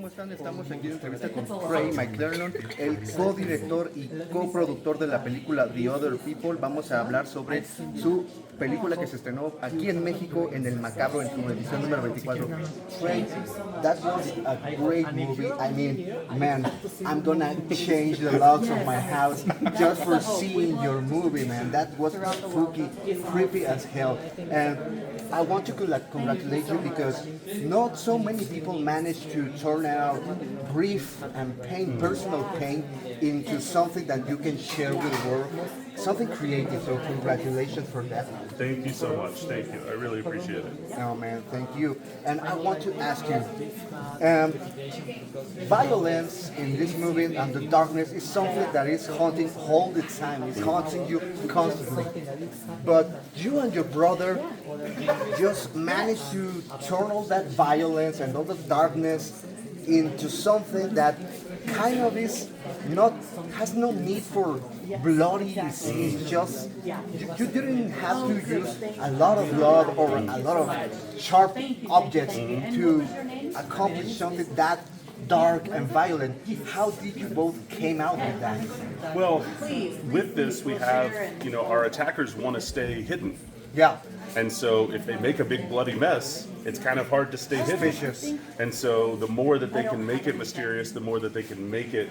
¿cómo están? Estamos aquí en entrevista con Trey McClarnon, el co-director y coproductor de la película The Other People. Vamos a hablar sobre su película que se estrenó aquí en México en el Macabro en su edición número 24. Trey, that was a great movie. I mean, man, I'm gonna change the locks of my house just for seeing your movie, man. That was spooky, creepy as hell. And I want to congratulate you because not so many people manage to turn out grief and pain, personal pain, into something that you can share with the world, something creative. So congratulations for that. Thank you so much. Thank you. I really appreciate it. No, man, thank you. And I want to ask you, violence in this movie and the darkness is something that is haunting all the time. It's haunting you constantly. But you and your brother just managed to turn all that violence and all the darkness into something that kind of is not, has no need for bloody scenes. Just you didn't have to use a lot of blood or a lot of sharp objects to accomplish something that dark and violent. How did you both came out with that? Well, with this, we have, our attackers want to stay hidden. Yeah. And so if they make a big bloody mess, it's kind of hard to stay hidden. Suspicious. And so the more that they can make it mysterious, the more that they can make it,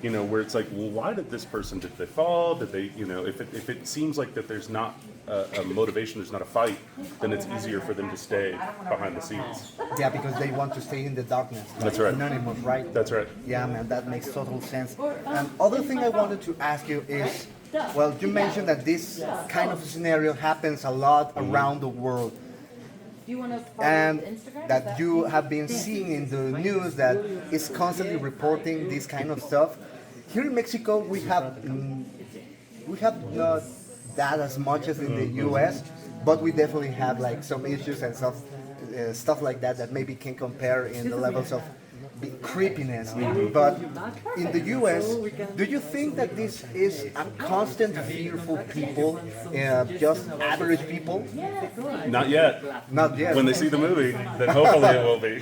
where it's like, well, why did this person, did they fall? Did they, if it seems like that there's not a motivation, there's not a fight, then it's easier for them to stay behind the scenes. Yeah, because they want to stay in the darkness. Like That's right. Anonymous, right? That's right. Yeah, man, that makes total sense. And other thing I wanted to ask you is, well, you mentioned that this kind of scenario happens a lot around the world. And that you have been seeing in the news that is constantly reporting this kind of stuff. Here in Mexico, we have not that as much as in the U.S., but we definitely have like some issues and stuff like that maybe can compare in the levels of creepiness. But in the U.S., do you think that this is a constant fear for people, just average people? Not yet. Not yet. When they see the movie, then hopefully it will be.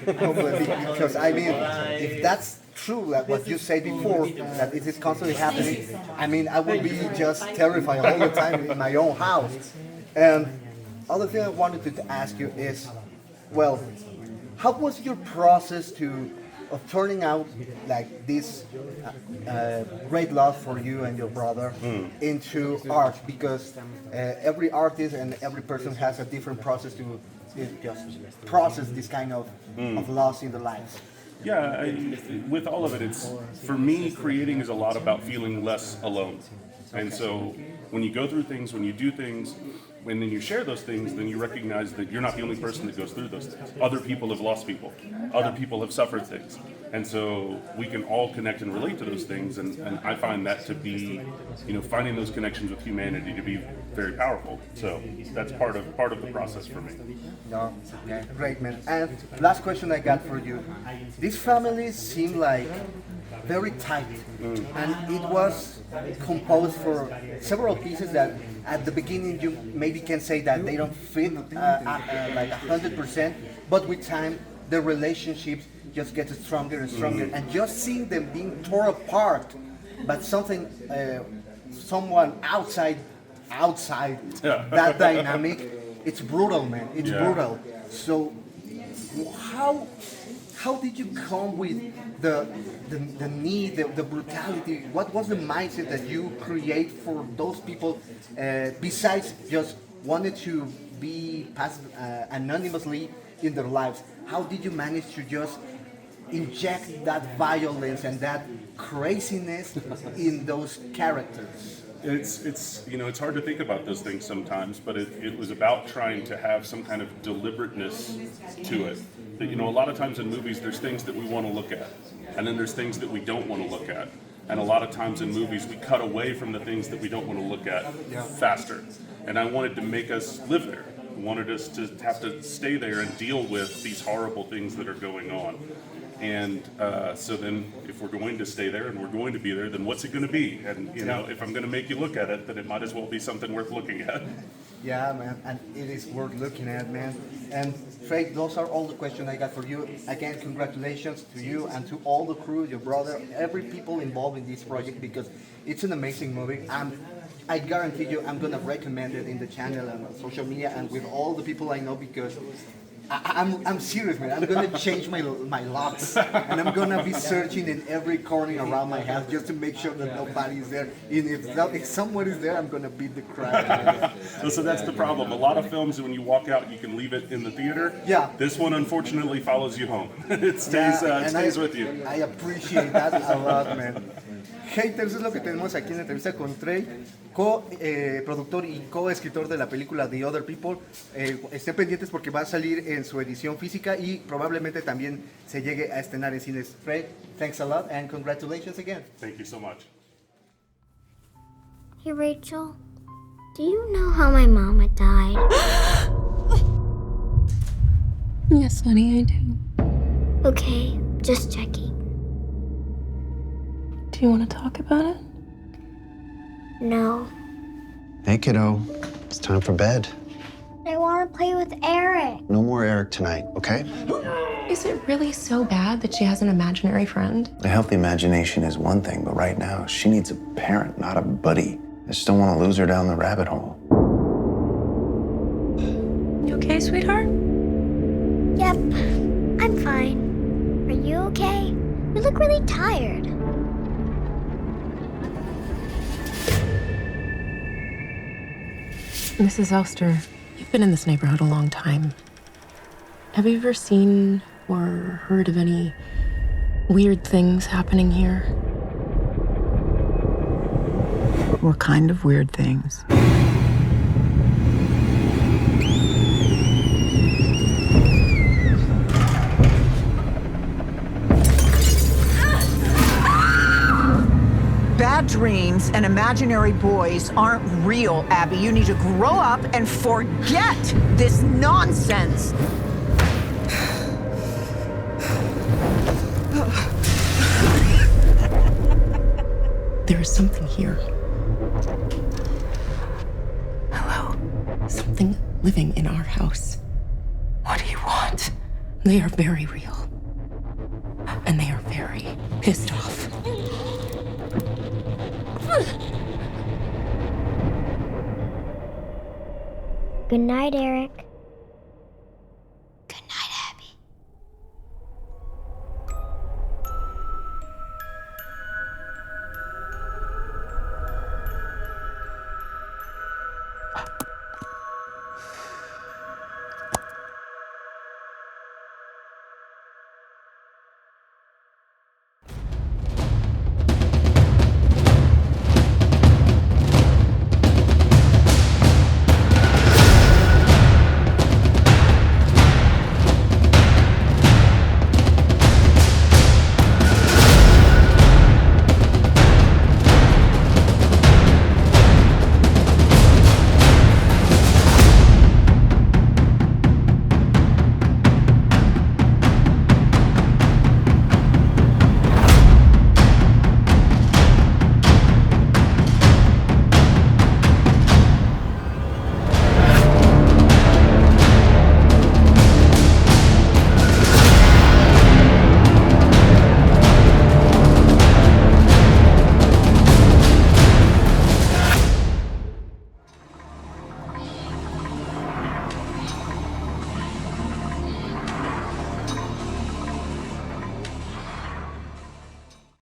Because I mean, if that's true, like what you said before, that it is constantly happening, I mean, I would be just terrified all the time in my own house. And other thing I wanted to ask you is, well, how was your process of turning out like this great love for you and your brother into art? Because every artist and every person has a different process to just process this kind of loss in their lives. Yeah, with all of it, for me, creating is a lot about feeling less alone. And so when you go through things, when you do things, when then you share those things, then you recognize that you're not the only person that goes through those things. Other people have lost people. Other people have suffered things. And so we can all connect and relate to those things. And I find that to be, finding those connections with humanity to be very powerful. So that's part of the process for me. No, okay, great, man. And last question I got for you. These families seem like very tight, and it was composed for several pieces that at the beginning you maybe can say that they don't fit like 100%, but with time the relationships just get stronger and stronger, and just seeing them being torn apart, but someone outside that dynamic, it's brutal, man. It's brutal. So how did you come with the need, the brutality? What was the mindset that you create for those people, besides just wanted to be passed anonymously in their lives? How did you manage to just inject that violence and that craziness in those characters? It's hard to think about those things sometimes, but it was about trying to have some kind of deliberateness to it. That, a lot of times in movies there's things that we want to look at, and then there's things that we don't want to look at. And a lot of times in movies we cut away from the things that we don't want to look at faster. And I wanted to make us live there. I wanted us to have to stay there and deal with these horrible things that are going on. And so then if we're going to stay there and we're going to be there, then what's it going to be? And, if I'm going to make you look at it, then it might as well be something worth looking at. Yeah, man, and it is worth looking at, man. And Frey, those are all the questions I got for you. Again, congratulations to you and to all the crew, your brother, every people involved in this project, because it's an amazing movie. I guarantee you I'm gonna recommend it in the channel and on social media and with all the people I know, because I'm serious, man. I'm gonna change my locks and I'm gonna be searching in every corner around my house just to make sure that nobody's there. And if someone is there, I'm gonna beat the crap out of it. So that's the problem. A lot of films, when you walk out, you can leave it in the theater. Yeah. This one, unfortunately, follows you home. It stays with you. I appreciate that a lot, man. Haters, es lo que tenemos aquí en la entrevista con Trey, productor y co-escritor de la película The Other People. Estén pendientes porque va a salir en su edición física y probablemente también se llegue a estrenar en cines. Trey, thanks a lot and congratulations again. Thank you so much. Hey, Rachel, do you know how my mama died? Yes, honey, I do. Okay, just checking. Do you want to talk about it? No. Hey, kiddo. It's time for bed. I want to play with Eric. No more Eric tonight, okay? Is it really so bad that she has an imaginary friend? A healthy imagination is one thing, but right now, she needs a parent, not a buddy. I just don't want to lose her down the rabbit hole. You okay, sweetheart? Yep, I'm fine. Are you okay? You look really tired. Mrs. Elster, you've been in this neighborhood a long time. Have you ever seen or heard of any weird things happening here? What kind of weird things? Bad dreams and imaginary boys aren't real, Abby. You need to grow up and forget this nonsense. There is something here. Hello? Something living in our house. What do you want? They are very real. And they are very pissed off. Good night, Eric.